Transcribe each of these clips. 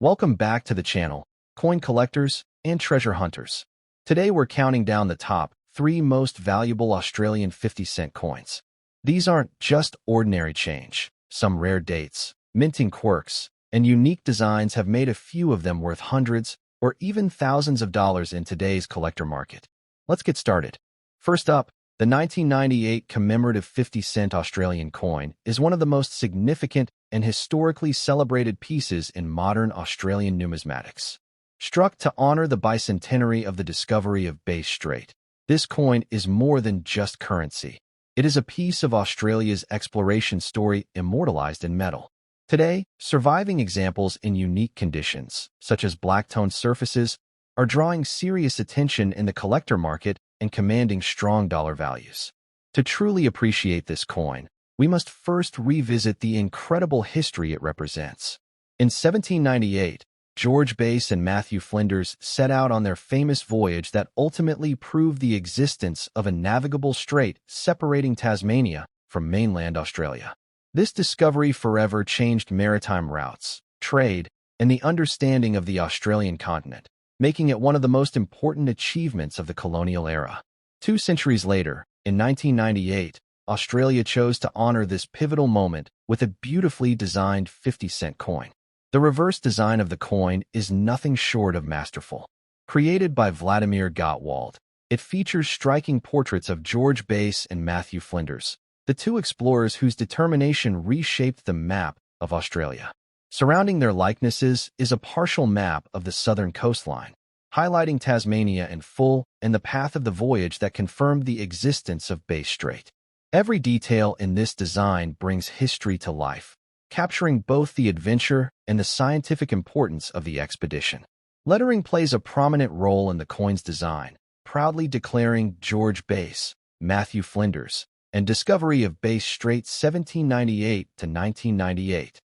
Welcome back to the channel, coin collectors and treasure hunters. Today we're counting down the top 3 most valuable Australian 50-cent coins. These aren't just ordinary change. Some rare dates, minting quirks, and unique designs have made a few of them worth hundreds or even thousands of dollars in today's collector market. Let's get started. First up, the 1998 commemorative 50-cent Australian coin is one of the most significant and historically celebrated pieces in modern Australian numismatics. Struck to honor the bicentenary of the discovery of Bass Strait, this coin is more than just currency. It is a piece of Australia's exploration story immortalized in metal. Today, surviving examples in unique conditions, such as black-toned surfaces, are drawing serious attention in the collector market and commanding strong dollar values. To truly appreciate this coin, we must first revisit the incredible history it represents. In 1798, George Bass and Matthew Flinders set out on their famous voyage that ultimately proved the existence of a navigable strait separating Tasmania from mainland Australia. This discovery forever changed maritime routes, trade, and the understanding of the Australian continent, making it one of the most important achievements of the colonial era. 2 centuries later, in 1998, Australia chose to honor this pivotal moment with a beautifully designed 50-cent coin. The reverse design of the coin is nothing short of masterful. Created by Vladimir Gottwald, it features striking portraits of George Bass and Matthew Flinders, the 2 explorers whose determination reshaped the map of Australia. Surrounding their likenesses is a partial map of the southern coastline, highlighting Tasmania in full and the path of the voyage that confirmed the existence of Bass Strait. Every detail in this design brings history to life, capturing both the adventure and the scientific importance of the expedition. Lettering plays a prominent role in the coin's design, proudly declaring George Bass, Matthew Flinders, and discovery of Bass Strait 1798 to 1998.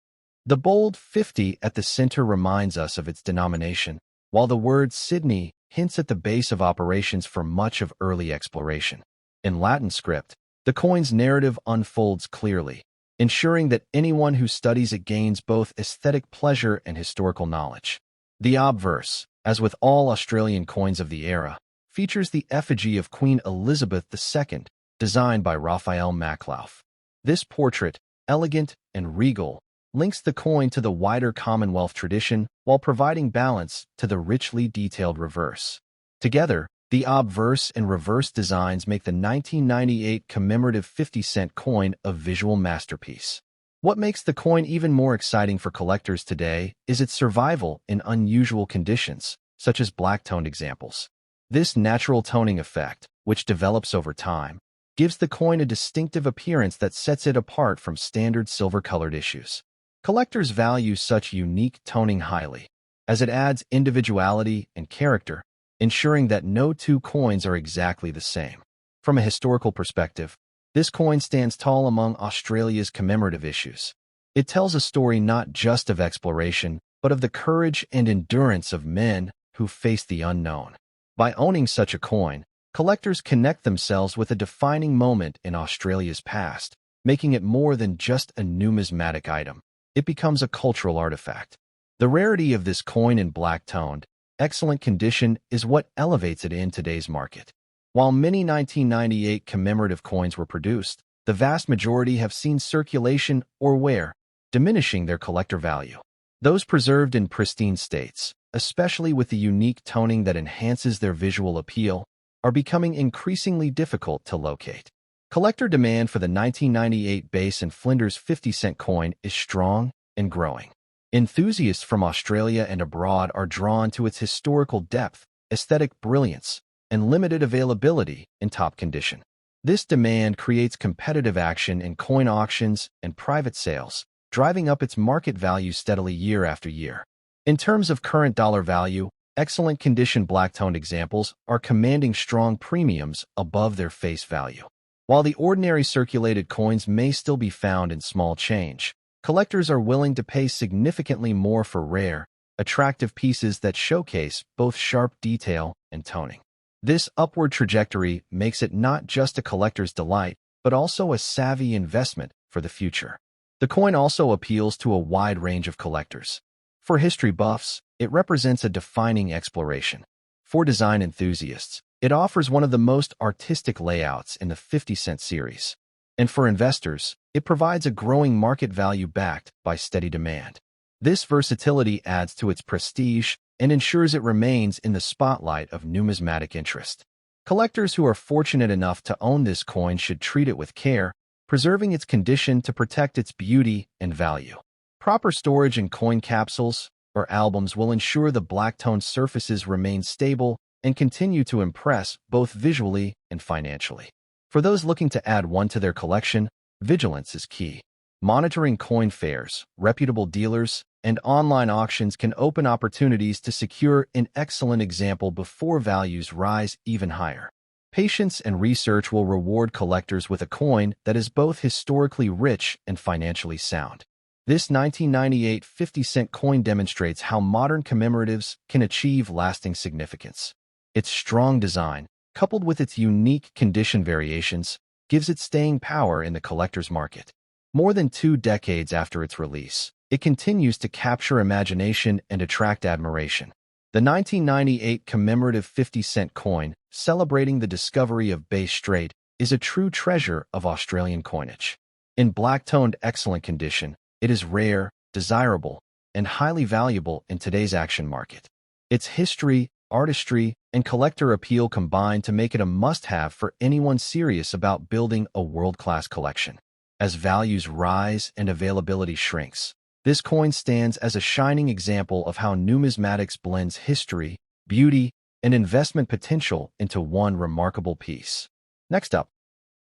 The bold 50 at the center reminds us of its denomination, while the word Sydney hints at the base of operations for much of early exploration. In Latin script, the coin's narrative unfolds clearly, ensuring that anyone who studies it gains both aesthetic pleasure and historical knowledge. The obverse, as with all Australian coins of the era, features the effigy of Queen Elizabeth II, designed by Raphael Maclauff. This portrait, elegant and regal, links the coin to the wider Commonwealth tradition while providing balance to the richly detailed reverse. Together, the obverse and reverse designs make the 1998 commemorative 50-cent coin a visual masterpiece. What makes the coin even more exciting for collectors today is its survival in unusual conditions, such as black-toned examples. This natural toning effect, which develops over time, gives the coin a distinctive appearance that sets it apart from standard silver-colored issues. Collectors value such unique toning highly, as it adds individuality and character, ensuring that no 2 coins are exactly the same. From a historical perspective, this coin stands tall among Australia's commemorative issues. It tells a story not just of exploration, but of the courage and endurance of men who faced the unknown. By owning such a coin, collectors connect themselves with a defining moment in Australia's past, making it more than just a numismatic item. It becomes a cultural artifact. The rarity of this coin in black-toned, excellent condition is what elevates it in today's market. While many 1998 commemorative coins were produced, the vast majority have seen circulation or wear, diminishing their collector value. Those preserved in pristine states, especially with the unique toning that enhances their visual appeal, are becoming increasingly difficult to locate. Collector demand for the 1998 Bass and Flinders 50-cent coin is strong and growing. Enthusiasts from Australia and abroad are drawn to its historical depth, aesthetic brilliance, and limited availability in top condition. This demand creates competitive action in coin auctions and private sales, driving up its market value steadily year after year. In terms of current dollar value, excellent condition black-toned examples are commanding strong premiums above their face value. While the ordinary circulated coins may still be found in small change, collectors are willing to pay significantly more for rare, attractive pieces that showcase both sharp detail and toning. This upward trajectory makes it not just a collector's delight, but also a savvy investment for the future. The coin also appeals to a wide range of collectors. For history buffs, it represents a defining exploration. For design enthusiasts, it offers one of the most artistic layouts in the 50-cent series. And for investors, it provides a growing market value backed by steady demand. This versatility adds to its prestige and ensures it remains in the spotlight of numismatic interest. Collectors who are fortunate enough to own this coin should treat it with care, preserving its condition to protect its beauty and value. Proper storage in coin capsules or albums will ensure the black-toned surfaces remain stable and continue to impress both visually and financially. For those looking to add one to their collection, vigilance is key. Monitoring coin fairs, reputable dealers, and online auctions can open opportunities to secure an excellent example before values rise even higher. Patience and research will reward collectors with a coin that is both historically rich and financially sound. This 1998 50-cent coin demonstrates how modern commemoratives can achieve lasting significance. Its strong design, coupled with its unique condition variations, gives it staying power in the collector's market. More than 2 decades after its release, it continues to capture imagination and attract admiration. The 1998 commemorative 50-cent coin, celebrating the discovery of Bass Strait, is a true treasure of Australian coinage. In black-toned excellent condition, it is rare, desirable, and highly valuable in today's action market. Its history, artistry, and collector appeal combine to make it a must-have for anyone serious about building a world-class collection. As values rise and availability shrinks, this coin stands as a shining example of how numismatics blends history, beauty, and investment potential into one remarkable piece. Next up,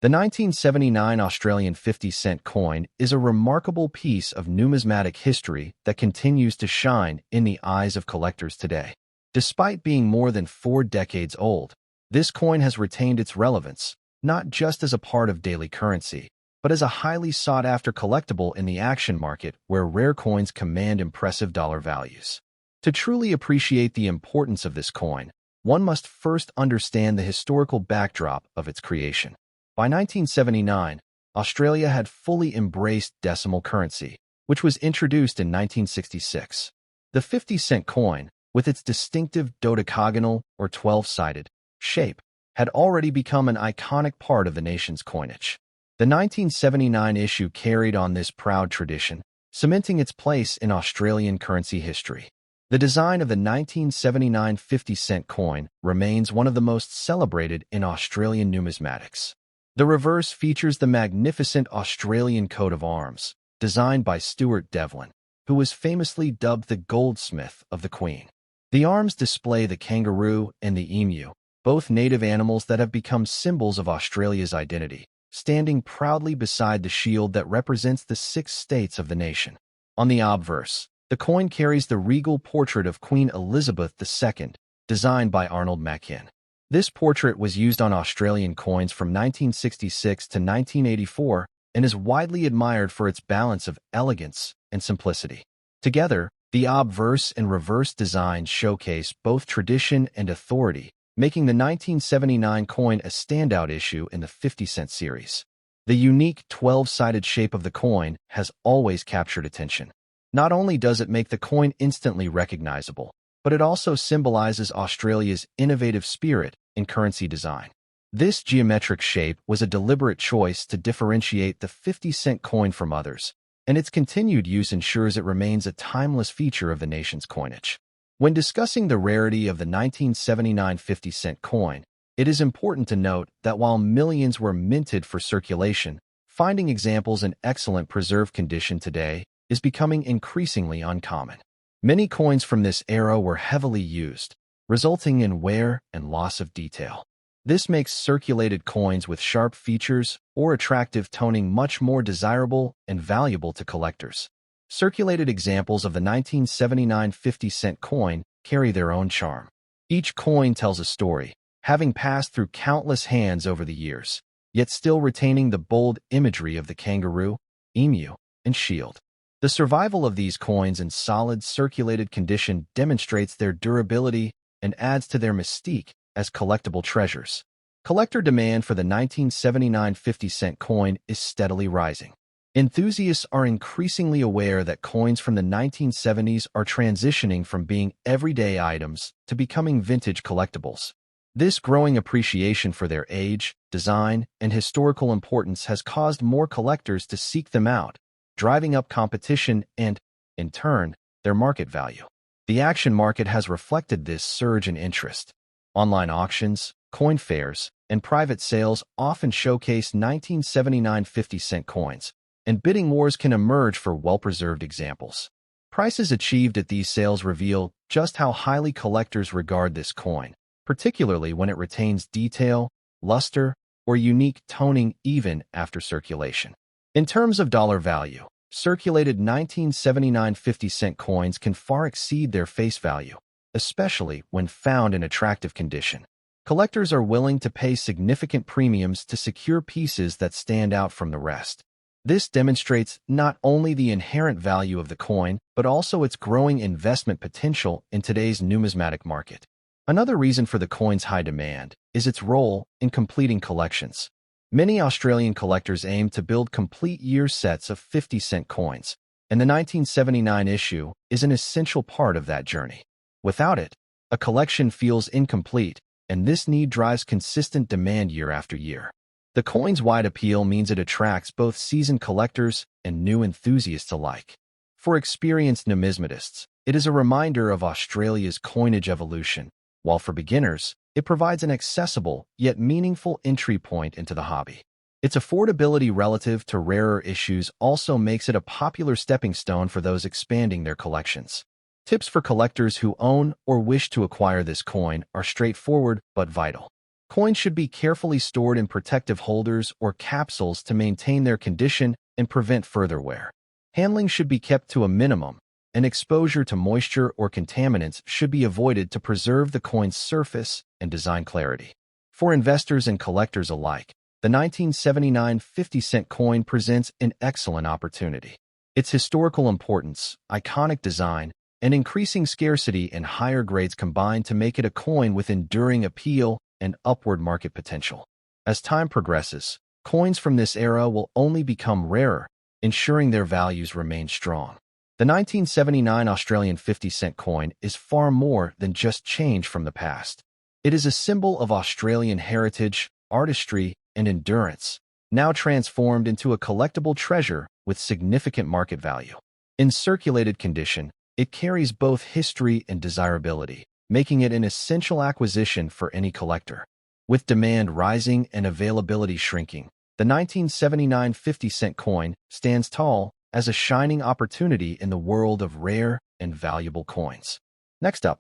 the 1979 Australian 50-cent coin is a remarkable piece of numismatic history that continues to shine in the eyes of collectors today. Despite being more than 4 decades old, this coin has retained its relevance, not just as a part of daily currency, but as a highly sought-after collectible in the action market where rare coins command impressive dollar values. To truly appreciate the importance of this coin, one must first understand the historical backdrop of its creation. By 1979, Australia had fully embraced decimal currency, which was introduced in 1966. The 50-cent coin, with its distinctive dodecagonal or 12-sided shape, had already become an iconic part of the nation's coinage. The 1979 issue carried on this proud tradition, cementing its place in Australian currency history. The design of the 1979 50-cent coin remains one of the most celebrated in Australian numismatics. The reverse features the magnificent Australian coat of arms, designed by Stuart Devlin, who was famously dubbed the goldsmith of the Queen. The arms display the kangaroo and the emu, both native animals that have become symbols of Australia's identity, standing proudly beside the shield that represents the 6 states of the nation. On the obverse, the coin carries the regal portrait of Queen Elizabeth II, designed by Arnold Machin. This portrait was used on Australian coins from 1966 to 1984 and is widely admired for its balance of elegance and simplicity. Together, the obverse and reverse designs showcase both tradition and authority, making the 1979 coin a standout issue in the 50-cent series. The unique 12-sided shape of the coin has always captured attention. Not only does it make the coin instantly recognizable, but it also symbolizes Australia's innovative spirit in currency design. This geometric shape was a deliberate choice to differentiate the 50-cent coin from others, and its continued use ensures it remains a timeless feature of the nation's coinage. When discussing the rarity of the 1979 50-cent coin, it is important to note that while millions were minted for circulation, finding examples in excellent preserved condition today is becoming increasingly uncommon. Many coins from this era were heavily used, resulting in wear and loss of detail. This makes circulated coins with sharp features or attractive toning much more desirable and valuable to collectors. Circulated examples of the 1979 50-cent coin carry their own charm. Each coin tells a story, having passed through countless hands over the years, yet still retaining the bold imagery of the kangaroo, emu, and shield. The survival of these coins in solid circulated condition demonstrates their durability and adds to their mystique as collectible treasures. Collector demand for the 1979 50-cent coin is steadily rising. Enthusiasts are increasingly aware that coins from the 1970s are transitioning from being everyday items to becoming vintage collectibles. This growing appreciation for their age, design, and historical importance has caused more collectors to seek them out, driving up competition and, in turn, their market value. The action market has reflected this surge in interest. Online auctions, coin fairs, and private sales often showcase 1979 50-cent coins, and bidding wars can emerge for well-preserved examples. Prices achieved at these sales reveal just how highly collectors regard this coin, particularly when it retains detail, luster, or unique toning even after circulation. In terms of dollar value, circulated 1979 50-cent coins can far exceed their face value, especially when found in attractive condition. Collectors are willing to pay significant premiums to secure pieces that stand out from the rest. This demonstrates not only the inherent value of the coin, but also its growing investment potential in today's numismatic market. Another reason for the coin's high demand is its role in completing collections. Many Australian collectors aim to build complete year sets of 50-cent coins, and the 1979 issue is an essential part of that journey. Without it, a collection feels incomplete, and this need drives consistent demand year after year. The coin's wide appeal means it attracts both seasoned collectors and new enthusiasts alike. For experienced numismatists, it is a reminder of Australia's coinage evolution, while for beginners, it provides an accessible yet meaningful entry point into the hobby. Its affordability relative to rarer issues also makes it a popular stepping stone for those expanding their collections. Tips for collectors who own or wish to acquire this coin are straightforward but vital. Coins should be carefully stored in protective holders or capsules to maintain their condition and prevent further wear. Handling should be kept to a minimum, and exposure to moisture or contaminants should be avoided to preserve the coin's surface and design clarity. For investors and collectors alike, the 1979 50-cent coin presents an excellent opportunity. Its historical importance, iconic design, and increasing scarcity in higher grades combine to make it a coin with enduring appeal and upward market potential. As time progresses, coins from this era will only become rarer, ensuring their values remain strong. The 1979 Australian 50-cent coin is far more than just change from the past. It is a symbol of Australian heritage, artistry, and endurance, now transformed into a collectible treasure with significant market value. In circulated condition, it carries both history and desirability, making it an essential acquisition for any collector. With demand rising and availability shrinking, the 1979 50-cent coin stands tall as a shining opportunity in the world of rare and valuable coins. Next up,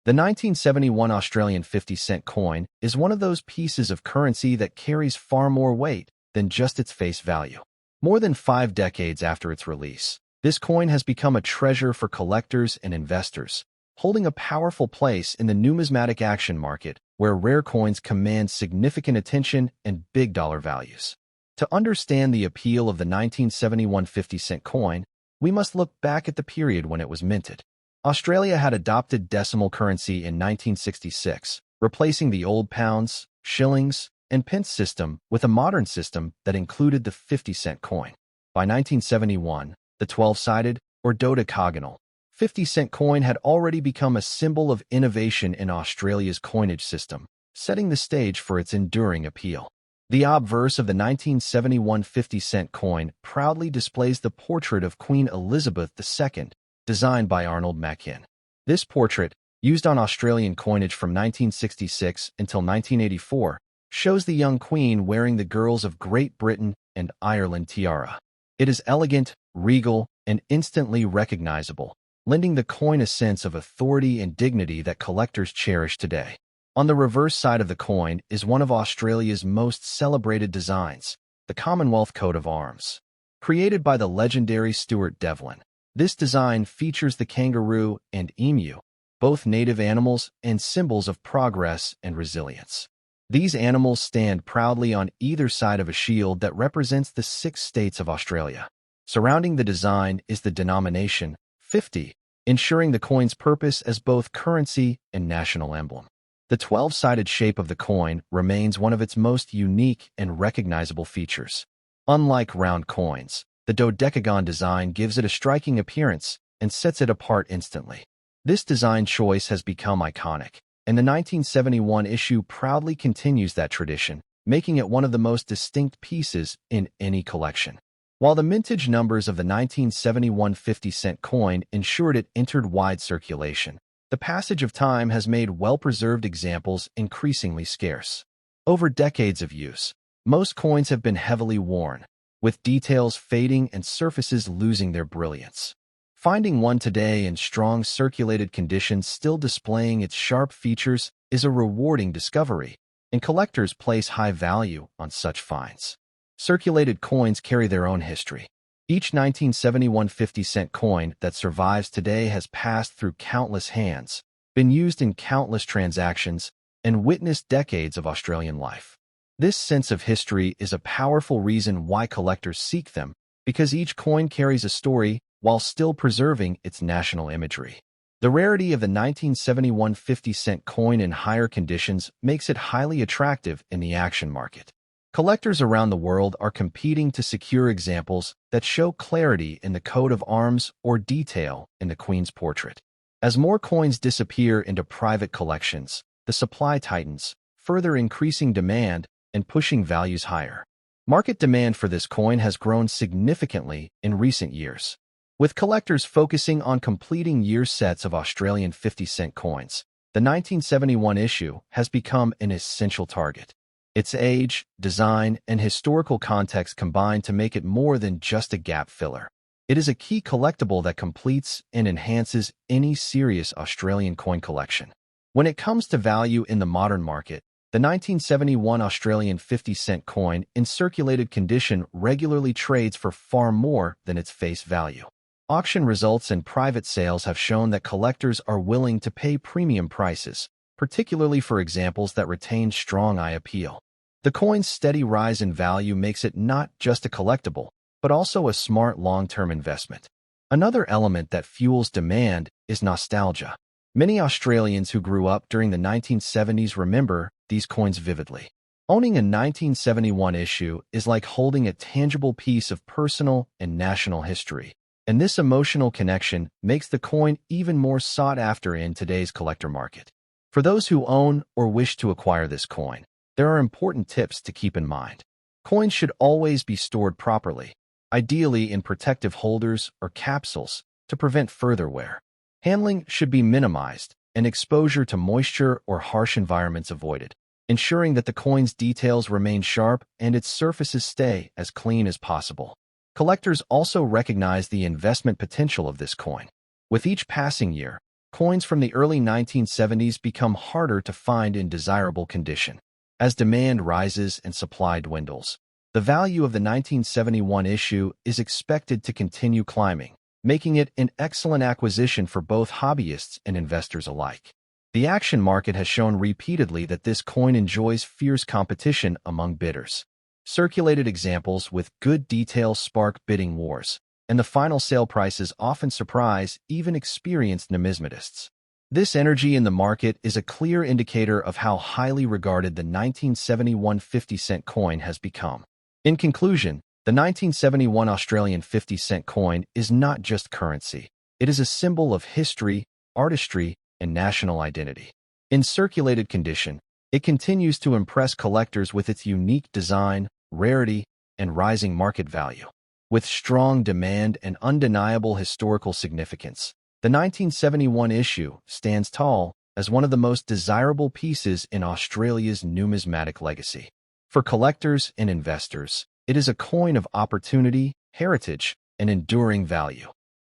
the 1971 Australian 50-cent coin is one of those pieces of currency that carries far more weight than just its face value. More than 5 decades after its release, this coin has become a treasure for collectors and investors, holding a powerful place in the numismatic action market where rare coins command significant attention and big dollar values. To understand the appeal of the 1971 50-cent coin, we must look back at the period when it was minted. Australia had adopted decimal currency in 1966, replacing the old pounds, shillings, and pence system with a modern system that included the 50-cent coin. By 1971, the 12-sided, or dodecagonal, 50-cent coin had already become a symbol of innovation in Australia's coinage system, setting the stage for its enduring appeal. The obverse of the 1971 50-cent coin proudly displays the portrait of Queen Elizabeth II, designed by Arnold Machin. This portrait, used on Australian coinage from 1966 until 1984, shows the young queen wearing the girls of Great Britain and Ireland tiara. It is elegant, regal, and instantly recognizable, lending the coin a sense of authority and dignity that collectors cherish today. On the reverse side of the coin is one of Australia's most celebrated designs, the Commonwealth Coat of Arms. Created by the legendary Stuart Devlin, this design features the kangaroo and emu, both native animals and symbols of progress and resilience. These animals stand proudly on either side of a shield that represents the 6 states of Australia. Surrounding the design is the denomination 50, ensuring the coin's purpose as both currency and national emblem. The 12-sided shape of the coin remains one of its most unique and recognizable features. Unlike round coins, The dodecagon design gives it a striking appearance and sets it apart instantly. This design choice has become iconic, and the 1971 issue proudly continues that tradition, making it one of the most distinct pieces in any collection. While the mintage numbers of the 1971 50-cent coin ensured it entered wide circulation, the passage of time has made well-preserved examples increasingly scarce. Over decades of use, most coins have been heavily worn, with details fading and surfaces losing their brilliance. Finding one today in strong circulated condition still displaying its sharp features is a rewarding discovery, and collectors place high value on such finds. Circulated coins carry their own history. Each 1971 50-cent coin that survives today has passed through countless hands, been used in countless transactions, and witnessed decades of Australian life. This sense of history is a powerful reason why collectors seek them, because each coin carries a story while still preserving its national imagery. The rarity of the 1971 50-cent coin in higher conditions makes it highly attractive in the auction market. Collectors around the world are competing to secure examples that show clarity in the coat of arms or detail in the Queen's portrait. As more coins disappear into private collections, the supply tightens, further increasing demand and pushing values higher. Market demand for this coin has grown significantly in recent years, with collectors focusing on completing year sets of Australian 50-cent coins. The 1971 issue has become an essential target. Its age, design, and historical context combine to make it more than just a gap filler. It is a key collectible that completes and enhances any serious Australian coin collection. When it comes to value in the modern market, the 1971 Australian 50-cent coin in circulated condition regularly trades for far more than its face value. Auction results and private sales have shown that collectors are willing to pay premium prices, particularly for examples that retain strong eye appeal. The coin's steady rise in value makes it not just a collectible, but also a smart long-term investment. Another element that fuels demand is nostalgia. Many Australians who grew up during the 1970s remember these coins vividly. Owning a 1971 issue is like holding a tangible piece of personal and national history, and this emotional connection makes the coin even more sought after in today's collector market. For those who own or wish to acquire this coin, there are important tips to keep in mind. Coins should always be stored properly, ideally in protective holders or capsules, to prevent further wear. Handling should be minimized and exposure to moisture or harsh environments avoided, ensuring that the coin's details remain sharp and its surfaces stay as clean as possible. Collectors also recognize the investment potential of this coin. With each passing year, coins from the early 1970s become harder to find in desirable condition. As demand rises and supply dwindles, the value of the 1971 issue is expected to continue climbing, making it an excellent acquisition for both hobbyists and investors alike. The auction market has shown repeatedly that this coin enjoys fierce competition among bidders. Circulated examples with good detail spark bidding wars, and the final sale prices often surprise even experienced numismatists. This energy in the market is a clear indicator of how highly regarded the 1971 50-cent coin has become. In conclusion, the 1971 Australian 50-cent coin is not just currency. It is a symbol of history, artistry, and national identity. In circulated condition, it continues to impress collectors with its unique design, rarity, and rising market value. With strong demand and undeniable historical significance, the 1971 issue stands tall as one of the most desirable pieces in Australia's numismatic legacy. For collectors and investors, it is a coin of opportunity, heritage, and enduring value.